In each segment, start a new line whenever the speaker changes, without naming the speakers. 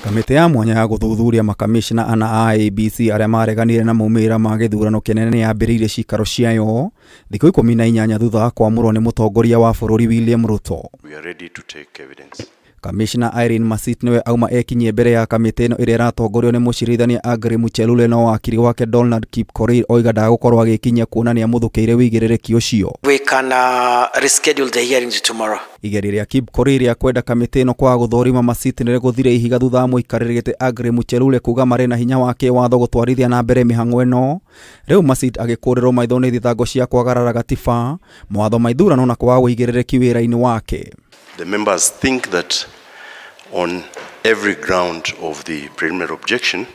Kamiti ya mwanya ya guthuthuria makamicina ana a Iebc aria mareganire na maumirira ma githurano kinene niyambiriirie cikaro ciayo thikũ 18 thutha wa kwamũrwo nĩ mũtongoria wa bũrũri William Ruto.
We are ready to take evidence.
Kamicina Irene Masit niwe auma ekinyie mbere ya kamiti ino iria iratongorio ni mucirithania Guthuthuria no wakiri wake Donald Kipkorir oiga ndagukorwo agikinyia kuonania muthukiire wigirĩrĩki ucio.
We can reschedule the hearing to tomorrow.
Igeri ria Kipkorir ya kwenda kamiti ino kwa guthorima Masit nire guthire ihiga thutha wa muikarĩri gĩtĩ Guthuthuria kuga mari na hinya wake watho gutwarithia na mbere mihang'o ino. Riu Masit agikurirwo maitho ni thitango cia kwagarara gatiba mawatho ma ithurano na kwaga wigirĩrĩki wĩra-inĩ wake.
The members think that on every ground of the preliminary objection,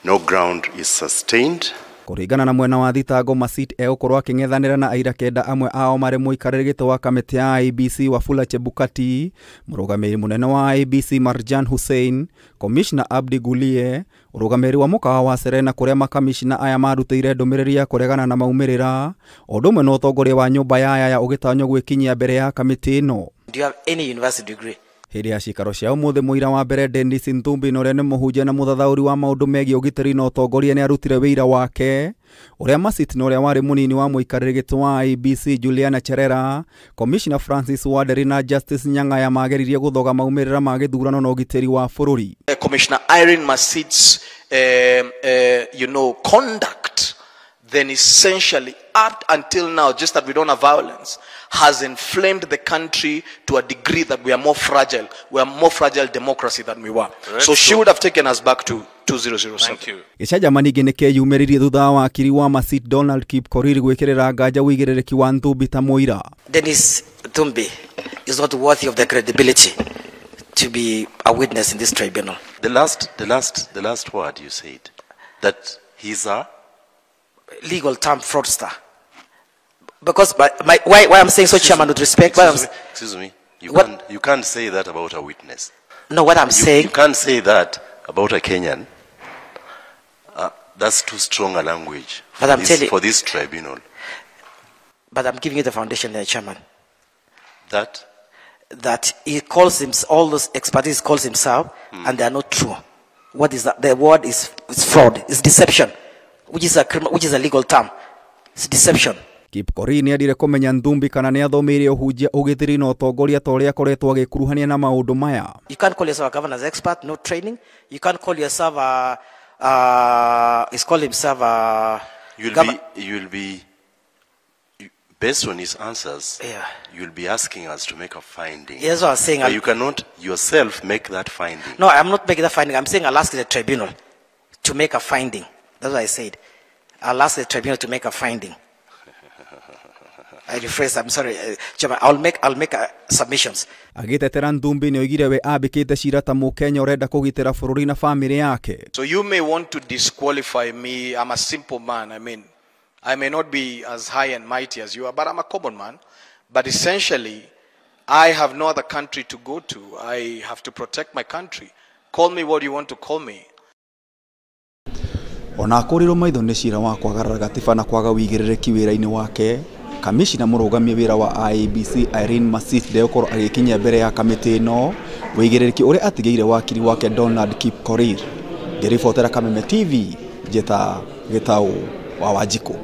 no ground is sustained.
Kuringana na mwena wa thitango Masit egukorwo aking'ethanira na aira kenda amwe ao mari muikarĩri gĩtĩ wa kamiti ya Iebc Wafula Chebukati, murugamĩrĩri munene wa Iebc Marjan Hussein, Commissioner Abdi Gulie, urugamĩrĩri wa mukawa wa Serena kuria makamicina aya marutĩire ndũmĩrĩri ya kuregana na maumirira ũndũ ũmwe na ũtongoria wa nyũmba ya ũgĩtanywo gwĩkinyia mbere ya kamiti ĩno.
Do you have any university degree?
Hĩndĩ ya cikaro cia ũmũthĩ mũira wa mbere Dennis Ntumbi ũrĩa nĩ mũhunjia na mũthathaũri wa maũndũ megiĩ ũgitĩri na ũtongoria nĩ arutire wĩira wake ũrĩa Masit na ũrĩa warĩ mũnini wa mũikarĩri gĩtĩ wa Iebc Juliana Cherera, Commissioner Francis Waderi na Justice Nyang'aya mageririe gũthoga maumirira ma githurano na ũgitĩri wa bũrũri.
Commissioner Irene Masit's conduct then essentially up until now, just that we don't have violence, has inflamed the country to a degree that we are more fragile. We are more fragile democracy than we were. Right. So she would have taken us back to 2007. Thank you.
Gĩcanjama ningĩ nĩ kĩyumĩririe thutha wa wakiri wa Masit Donald Kipkorir gwĩkĩrĩra nganja wĩigĩrĩrĩki wa Ntumbi ta mũira.
Dennis Ntumbi is not worthy of the credibility to be a witness in this tribunal.
The last word you said, that he's a
legal term fraudster. Because why I'm saying so, Chairman, with respect.
Excuse me. You can't say that about a witness.
No, what I'm saying.
You can't say that about a Kenyan. That's too strong a language for this tribunal.
But I'm giving you the foundation there, Chairman.
That
he calls him, all those expertise calls himself, and they are not true. What is that? The word is fraud. It's deception, which is a legal term. It's deception.
Kipkorir nĩ adire kũmenya Ntumbi kana nĩ athomeire ũhunjia ũgitĩri na ũtongoria ta ũrĩa akoretwo agĩkuruhania na maũndũ maya.
You can't call yourself a governor's expert, no training. You can't call yourself he's called himself
you'll be based on his answers.
Yeah.
You'll be asking us to make a finding.
Yes, what I'm saying.
But you cannot yourself make that finding.
No, I'm not making that finding. I'm saying I'll ask the tribunal to make a finding. That's what I said. I'll ask the tribunal to make a finding. I rephrase. I'm sorry, Chairman. I'll make submissions.
Agitetera Ntumbi nĩ oigire we ambĩkĩte cira ta mũkenya ũrenda kũgitĩra bũrũri na family yake.
So you may want to disqualify me. I'm a simple man. I mean, I may not be as high and mighty as you are, but I'm a common man. But essentially, I have no other country to go to. I have to protect my country. Call me what you want to call me.
Ona akũrirwo maitho nĩ cira wa kwagarara gatiba na kwaga wĩigĩrĩrĩki wĩra-inĩ wake, kamicina mũrũgamia wĩra wa Iebc Irene Masit ndegũkorwo agĩkinyia mbere ya kamiti ĩno wĩigĩrĩrĩki ũrĩa atigĩire wakiri wake Donald Kipkorir. Ngĩribotera Kameme TV, njĩta Gĩtaũ wa Wanjikũ.